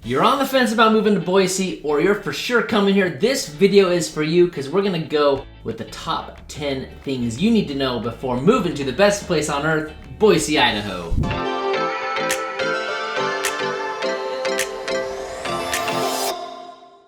You're on the fence about moving to Boise, or you're for sure coming here, this video is for you because we're gonna go with the top 10 things you need to know before moving to the best place on earth, Boise, Idaho.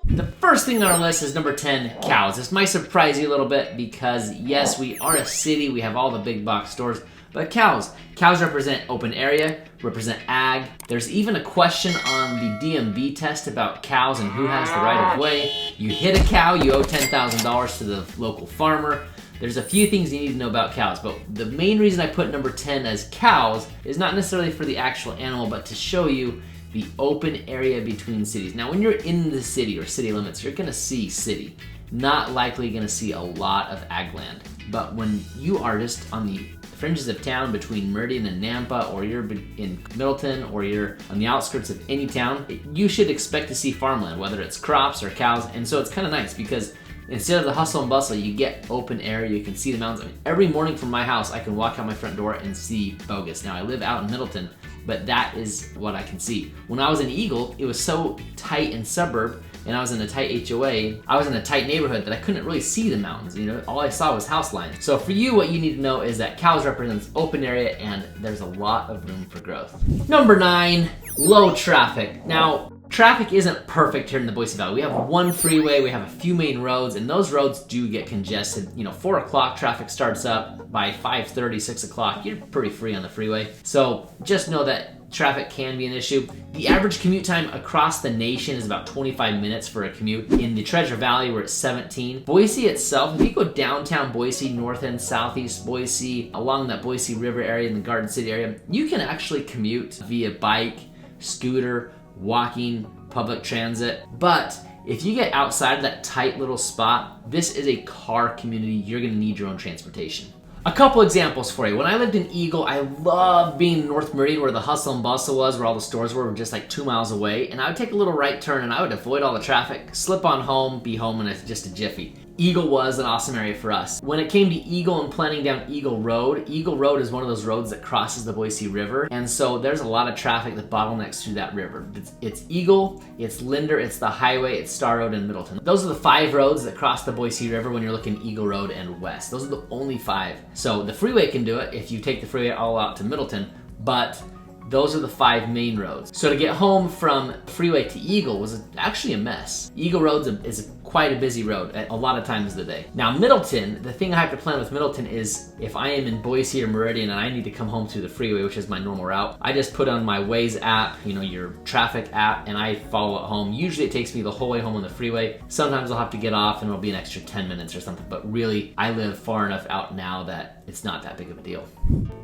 The first thing on our list is number 10, cows. This might surprise you a little bit because yes, we are a city, we have all the big box stores, but cows represent open area, represent ag. There's even a question on the DMV test about cows and who has the right of way. You hit a cow, you owe $10,000 to the local farmer. There's a few things you need to know about cows, but the main reason I put number 10 as cows is not necessarily for the actual animal, but to show you the open area between cities. Now, when you're in the city or city limits, you're gonna see city. Not likely gonna see a lot of ag land. But when you are just on the fringes of town between Meridian and Nampa, or you're in Middleton, or you're on the outskirts of any town, you should expect to see farmland, whether it's crops or cows. And so it's kind of nice because instead of the hustle and bustle, you get open area, you can see the mountains. I mean, every morning from my house, I can walk out my front door and see bogus. Now, I live out in Middleton, but that is what I can see. When I was in Eagle, it was so tight in suburb, and I was in a tight HOA, I was in a tight neighborhood that I couldn't really see the mountains, you know? All I saw was house lines. So for you, what you need to know is that cows represents open area and there's a lot of room for growth. Number 9, low traffic. Now, traffic isn't perfect here in the Boise Valley. We have one freeway, we have a few main roads, and those roads do get congested. You know, 4 o'clock traffic starts up. By 5:30, 6 o'clock, you're pretty free on the freeway. So just know that traffic can be an issue. The average commute time across the nation is about 25 minutes for a commute. In the Treasure Valley, we're at 17. Boise itself, if you go downtown Boise, north and southeast Boise, along that Boise River area in the Garden City area, you can actually commute via bike, scooter, walking, public transit. But if you get outside of that tight little spot, this is a car community. You're gonna need your own transportation. A couple examples for you. When I lived in Eagle, I loved being in North Meridian where the hustle and bustle was, where all the stores were just like 2 miles away. And I would take a little right turn and I would avoid all the traffic, slip on home, be home in just a jiffy. Eagle was an awesome area for us. When it came to Eagle and planning down Eagle Road is one of those roads that crosses the Boise River. And so there's a lot of traffic that bottlenecks through that river. It's Eagle, it's Linder, it's the highway, it's Star Road, and Middleton. Those are the 5 roads that cross the Boise River when you're looking Eagle Road and west. Those are the only 5. So the freeway can do it if you take the freeway all out to Middleton, but those are the 5 main roads. So to get home from freeway to Eagle was actually a mess. Eagle Road is quite a busy road at a lot of times of the day. Now Middleton, the thing I have to plan with Middleton is if I am in Boise or Meridian and I need to come home through the freeway, which is my normal route, I just put on my Waze app, you know, your traffic app, and I follow it home. Usually it takes me the whole way home on the freeway. Sometimes I'll have to get off and it'll be an extra 10 minutes or something, but really I live far enough out now that it's not that big of a deal.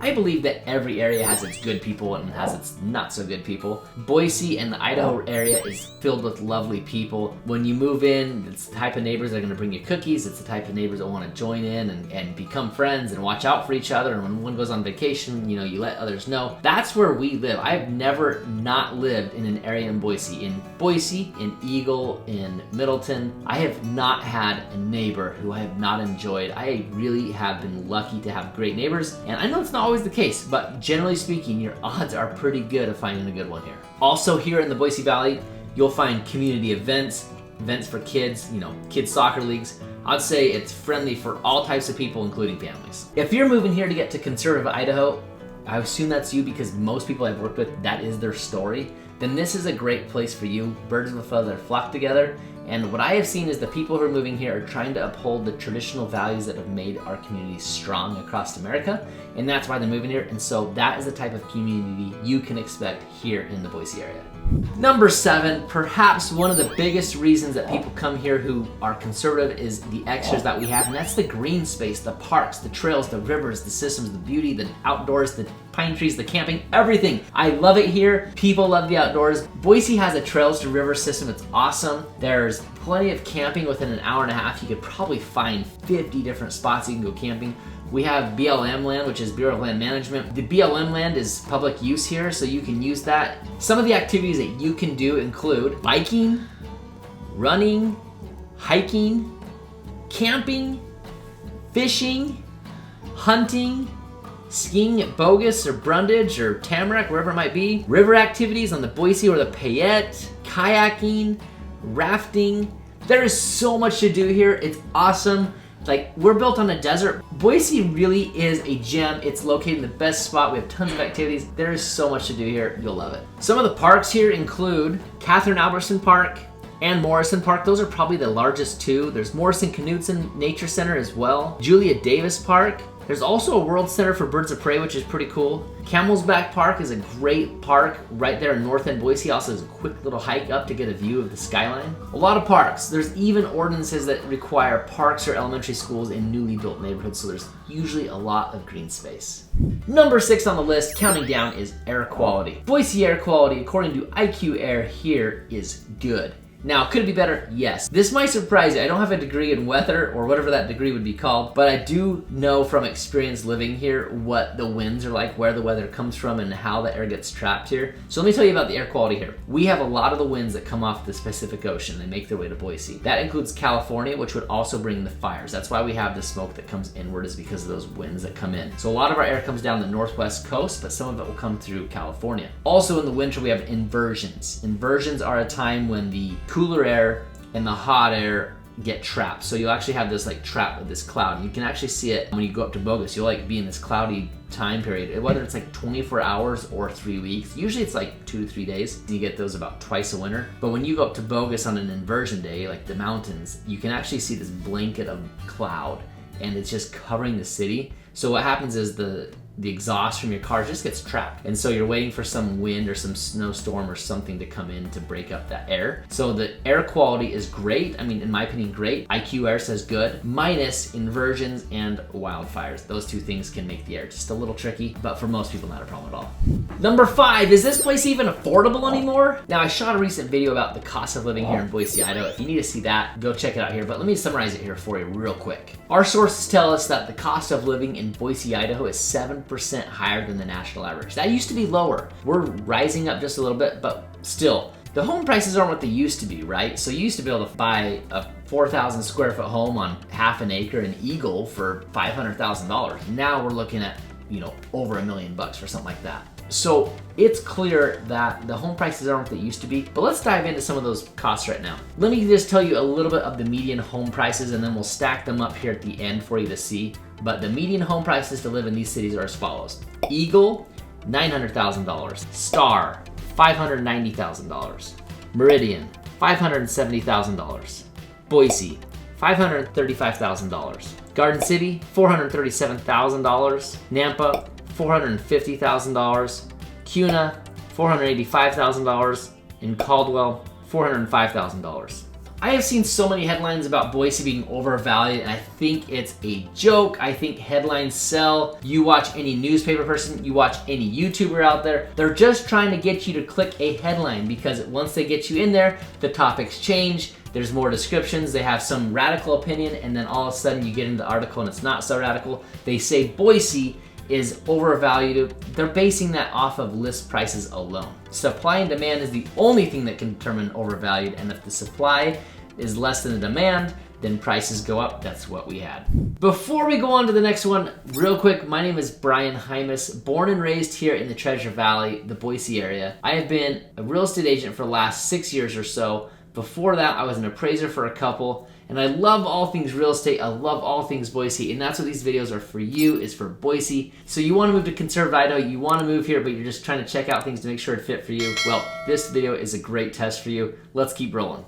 I believe that every area has its good people and has its not so good people. Boise and the Idaho area is filled with lovely people. When you move in, it's the type of neighbors that are gonna bring you cookies. It's the type of neighbors that wanna join in and become friends and watch out for each other. And when one goes on vacation, you know, you let others know. That's where we live. I've never not lived in an area in Boise. In Eagle, in Middleton, I have not had a neighbor who I have not enjoyed. I really have been lucky to have great neighbors. And I know it's not always the case, but generally speaking, your odds are pretty good of finding a good one here. Also here in the Boise Valley, you'll find community events for kids, you know, kids soccer leagues. I'd say it's friendly for all types of people, including families. If you're moving here to get to conservative Idaho, I assume that's you because most people I've worked with, that is their story, then this is a great place for you. Birds of a feather flock together. And what I have seen is the people who are moving here are trying to uphold the traditional values that have made our communities strong across America. And that's why they're moving here. And so that is the type of community you can expect here in the Boise area. Number 7, perhaps one of the biggest reasons that people come here who are conservative is the extras that we have, and that's the green space, the parks, the trails, the rivers, the systems, the beauty, the outdoors, the pine trees, the camping, everything. I love it here. People love the outdoors. Boise has a trails to river system. It's awesome. There's plenty of camping within an hour and a half. You could probably find 50 different spots you can go camping. We have BLM land, which is Bureau of Land Management. The BLM land is public use here, so you can use that. Some of the activities that you can do include biking, running, hiking, camping, fishing, hunting, skiing at Bogus or Brundage or Tamarack, wherever it might be, river activities on the Boise or the Payette, kayaking, rafting. There is so much to do here. It's awesome. Like, we're built on a desert. Boise really is a gem. It's located in the best spot. We have tons of activities. There is so much to do here. You'll love it. Some of the parks here include Catherine Albertson Park and Morrison Park. Those are probably the largest two. There's Morrison-Knudsen Nature Center as well. Julia Davis Park. There's also a World Center for Birds of Prey, which is pretty cool. Camel's Back Park is a great park right there in North End Boise. Also has a quick little hike up to get a view of the skyline. A lot of parks. There's even ordinances that require parks or elementary schools in newly built neighborhoods, so there's usually a lot of green space. Number 6 on the list, counting down, is air quality. Boise air quality, according to IQ Air here, is good. Now, could it be better? Yes. This might surprise you. I don't have a degree in weather or whatever that degree would be called, but I do know from experience living here what the winds are like, where the weather comes from, and how the air gets trapped here. So let me tell you about the air quality here. We have a lot of the winds that come off the Pacific Ocean. They make their way to Boise. That includes California, which would also bring the fires. That's why we have the smoke that comes inward, is because of those winds that come in. So a lot of our air comes down the northwest coast, but some of it will come through California. Also in the winter, we have inversions. Inversions are a time when the cooler air and the hot air get trapped. So you'll actually have this like trap with this cloud. You can actually see it when you go up to Bogus. You'll like be in this cloudy time period, whether it's like 24 hours or 3 weeks. Usually it's like 2 to 3 days. You get those about twice a winter. But when you go up to Bogus on an inversion day, like the mountains, you can actually see this blanket of cloud and it's just covering the city. So what happens is the exhaust from your car just gets trapped. And so you're waiting for some wind or some snowstorm or something to come in to break up that air. So the air quality is great. I mean, in my opinion, great. IQ Air says good, minus inversions and wildfires. Those two things can make the air just a little tricky, but for most people, not a problem at all. Number 5, is this place even affordable anymore? Now, I shot a recent video about the cost of living here in Boise, Idaho. If you need to see that, go check it out here, but let me summarize it here for you real quick. Our sources tell us that the cost of living in Boise, Idaho is 7% higher than the national average. That used to be lower. We're rising up just a little bit, but still, the home prices aren't what they used to be, right? So you used to be able to buy a 4,000 square foot home on half an acre in Eagle for $500,000. Now we're looking at, over $1 million for something like that. So it's clear that the home prices aren't what they used to be, but let's dive into some of those costs right now. Let me just tell you a little bit of the median home prices, and then we'll stack them up here at the end for you to see. But the median home prices to live in these cities are as follows. Eagle, $900,000. Star, $590,000. Meridian, $570,000. Boise, $535,000. Garden City, $437,000. Nampa, $450,000. Kuna, $485,000. And Caldwell, $405,000. I have seen so many headlines about Boise being overvalued, and I think it's a joke. I think headlines sell. You watch any newspaper person, you watch any YouTuber out there, they're just trying to get you to click a headline, because once they get you in there, the topics change, there's more descriptions, they have some radical opinion, and then all of a sudden you get into the article and it's not so radical. They say Boise is overvalued. They're basing that off of list prices alone. Supply and demand is the only thing that can determine overvalued, and if the supply is less than the demand, then prices go up. That's what we had. Before we go on to the next one, real quick, my name is Brian Hymas, born and raised here in the Treasure Valley, the Boise area. I have been a real estate agent for the last 6 years or so. Before that, I was an appraiser for a couple, and I love all things real estate. I love all things Boise, and that's what these videos are for you, is for Boise. So you want to move to conservative Idaho, you want to move here, but you're just trying to check out things to make sure it fit for you. Well, this video is a great test for you. Let's keep rolling.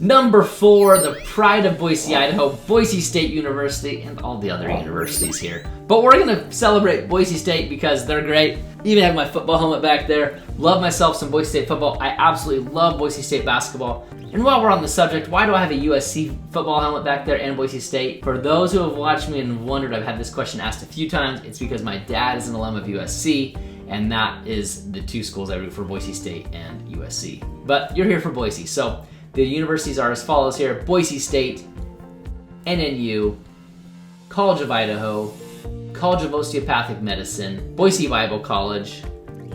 Number 4, the pride of Boise, Idaho, Boise State University, and all the other universities here. But we're gonna celebrate Boise State because they're great. Even have my football helmet back there. Love myself some Boise State football. I absolutely love Boise State basketball. And while we're on the subject, why do I have a USC football helmet back there and Boise State? For those who have watched me and wondered, I've had this question asked a few times. It's because my dad is an alum of USC, and that is the two schools I root for, Boise State and USC. But you're here for Boise, so the universities are as follows here: Boise State, NNU, College of Idaho, College of Osteopathic Medicine, Boise Bible College,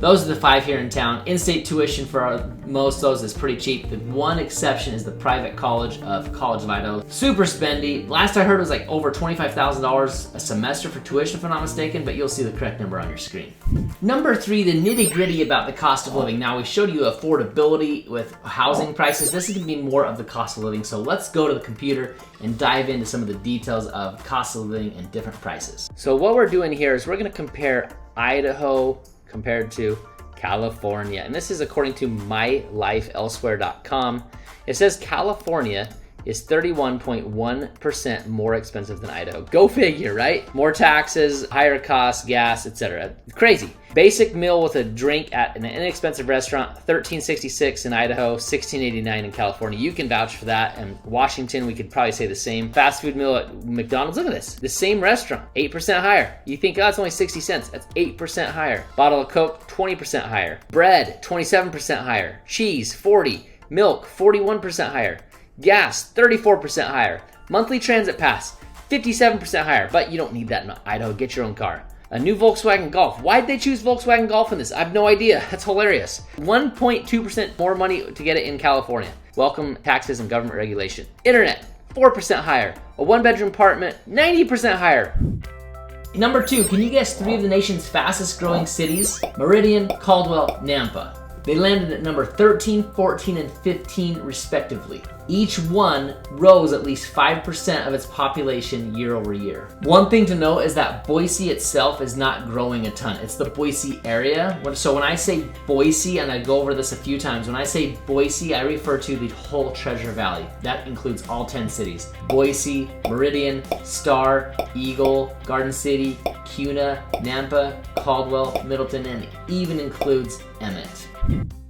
those are the 5 here in town. In-state tuition for most of those is pretty cheap. The one exception is the private college of Idaho. Super spendy. Last I heard it was like over $25,000 a semester for tuition, if I'm not mistaken, but you'll see the correct number on your screen. Number 3, the nitty-gritty about the cost of living. Now, we showed you affordability with housing prices. This is gonna be more of the cost of living, so let's go to the computer and dive into some of the details of cost of living and different prices. So what we're doing here is we're gonna compare Idaho compared to California. And this is according to mylifeelsewhere.com. It says California is 31.1% more expensive than Idaho. Go figure, right? More taxes, higher costs, gas, etc. Crazy. Basic meal with a drink at an inexpensive restaurant, $13.66 in Idaho, $16.89 in California. You can vouch for that. And Washington, we could probably say the same. Fast food meal at McDonald's, look at this. The same restaurant, 8% higher. You think, oh, it's only 60 cents. That's 8% higher. Bottle of Coke, 20% higher. Bread, 27% higher. Cheese, 40. Milk, 41% higher. Gas, 34% higher. Monthly transit pass, 57% higher. But you don't need that in Idaho. Get your own car. A new Volkswagen Golf. Why'd they choose Volkswagen Golf in this? I have no idea. That's hilarious. 1.2% more money to get it in California. Welcome taxes and government regulation. Internet, 4% higher. A 1-bedroom apartment, 90% higher. Number 2, can you guess 3 of the nation's fastest growing cities? Meridian, Caldwell, Nampa. They landed at number 13, 14, and 15 respectively. Each one rose at least 5% of its population year over year. One thing to note is that Boise itself is not growing a ton. It's the Boise area. So when I say Boise, and I go over this a few times, when I say Boise, I refer to the whole Treasure Valley. That includes all 10 cities. Boise, Meridian, Star, Eagle, Garden City, Kuna, Nampa, Caldwell, Middleton, and even includes Emmett.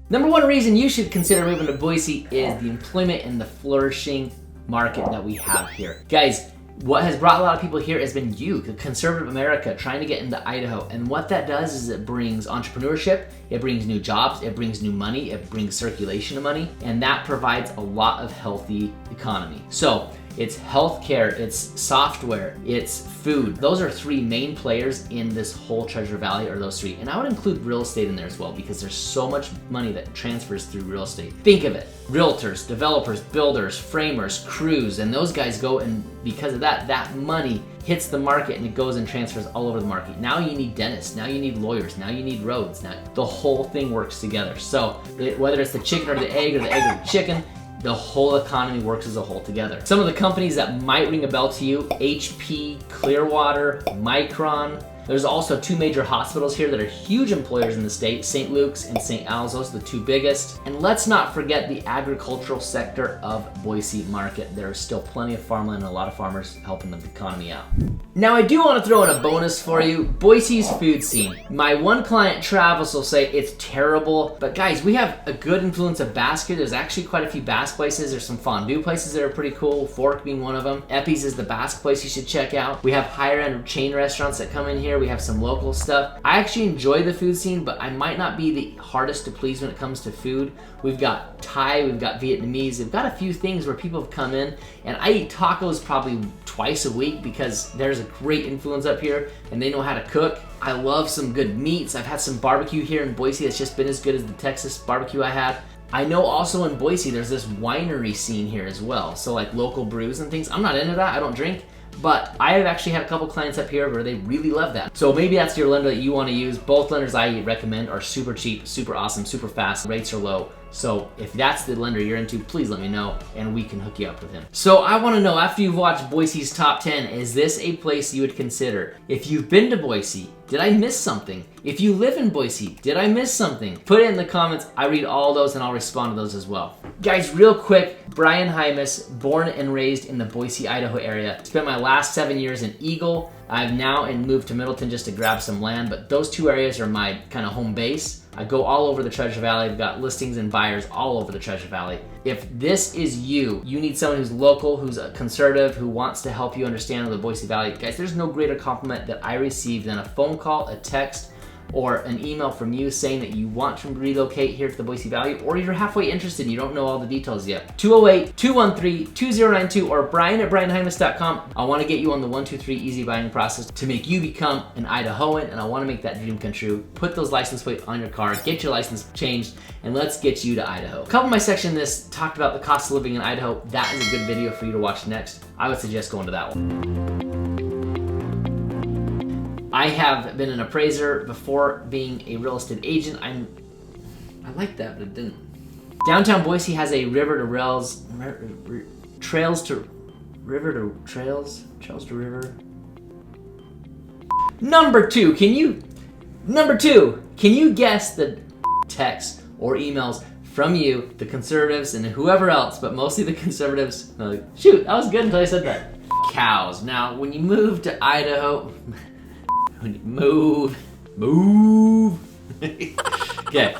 Number 1 reason you should consider moving to Boise is the employment and the flourishing market that we have here. Guys, what has brought a lot of people here has been the conservative America, trying to get into Idaho. And what that does is it brings entrepreneurship, it brings new jobs, it brings new money, it brings circulation of money, and that provides a lot of healthy economy. So it's healthcare, it's software, it's food. Those are 3 main players in this whole Treasure Valley, or those 3. And I would include real estate in there as well, because there's so much money that transfers through real estate. Think of it, realtors, developers, builders, framers, crews, and those guys go, and because of that, that money hits the market and it goes and transfers all over the market. Now you need dentists, now you need lawyers, now you need roads, now the whole thing works together. So whether it's the chicken or the egg or the chicken, the whole economy works as a whole together. Some of the companies that might ring a bell to you: HP, Clearwater, Micron. There's also 2 major hospitals here that are huge employers in the state, St. Luke's and St. Al's. Those are the 2 biggest. And let's not forget the agricultural sector of Boise market. There is still plenty of farmland and a lot of farmers helping the economy out. Now, I do want to throw in a bonus for you: Boise's food scene. My one client, Travis, will say it's terrible, but guys, we have a good influence of Basque. There's actually quite a few Basque places. There's some fondue places that are pretty cool, Fork being one of them. Epi's is the Basque place you should check out. We have higher end chain restaurants that come in here. We have some local stuff. I actually enjoy the food scene, but I might not be the hardest to please when it comes to food. We've got Thai, we've got Vietnamese, we've got a few things where people have come in, and I eat tacos probably twice a week because there's a great influence up here and they know how to cook. I love some good meats. I've had some barbecue here in Boise that's just been as good as the Texas barbecue I had. I know also in Boise there's this winery scene here as well, so like local brews and things. I'm not into that, I don't drink, but I have actually had a couple clients up here where they really love that. So maybe that's your lender that you want to use. Both lenders I recommend are super cheap, super awesome, super fast, rates are low. So if that's the lender you're into, please let me know and we can hook you up with him. So I want to know, after you've watched Boise's top 10, is this a place you would consider? If you've been to Boise, did I miss something? If you live in Boise, did I miss something? Put it in the comments. I read all those and I'll respond to those as well. Guys, real quick, Brian Hymas, born and raised in the Boise, Idaho area. Spent my last 7 years in Eagle. I've now moved to Middleton just to grab some land, but those 2 areas are my kind of home base. I go all over the Treasure Valley. I've got listings and buyers all over the Treasure Valley. If this is you need someone who's local, who's a conservative, who wants to help you understand the Boise Valley. Guys, there's no greater compliment that I receive than a phone call, a text, or an email from you saying that you want to relocate here to the Boise Valley, or you're halfway interested and you don't know all the details yet. 208-213-2092 or brian@brianhymas.com. I want to get you on the 123 easy buying process to make you become an Idahoan, and I want to make that dream come true. Put those license plates on your car, get your license changed, and let's get you to Idaho. A couple of my section in this talked about the cost of living in Idaho. That is a good video for you to watch next. I would suggest going to that one. I have been an appraiser before being a real estate agent. I like that, but it didn't. Downtown Boise has a river to rails, trails to river to trails to river. Number two, can you guess the texts or emails from you, the conservatives, and whoever else, but mostly the conservatives? Shoot, that was good until I said that. Cows. Now, when you move to Idaho, when you move. Okay.